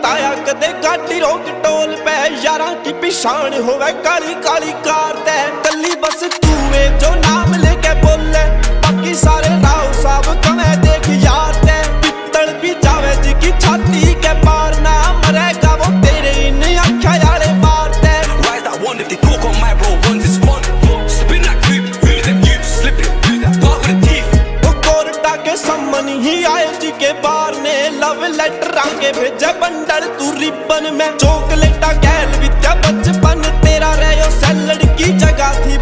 बताया कदे गाड़ी रोक टोल पे यारा की पिछाण होवे काली काली कार ते कली बस तू है जो नाम लेके बोले बाकी सारे राव साहब कमे देख यार ते पित्तल भी जावे जी की छाती के पार ना मरेगा वो तेरे इन आँखा यारे मार ते Why is that one if they talk on my bro ones it's fun spin that creep who's them you slip it who's that part with the teeth वो कोर्टा के सम्मन ही आए जी के बार ने लव लेटर आके भेजे बंडल तू ribbon में चॉकलेटा गैल विद्या बचपन तेरा रहो सैलड की जगह थी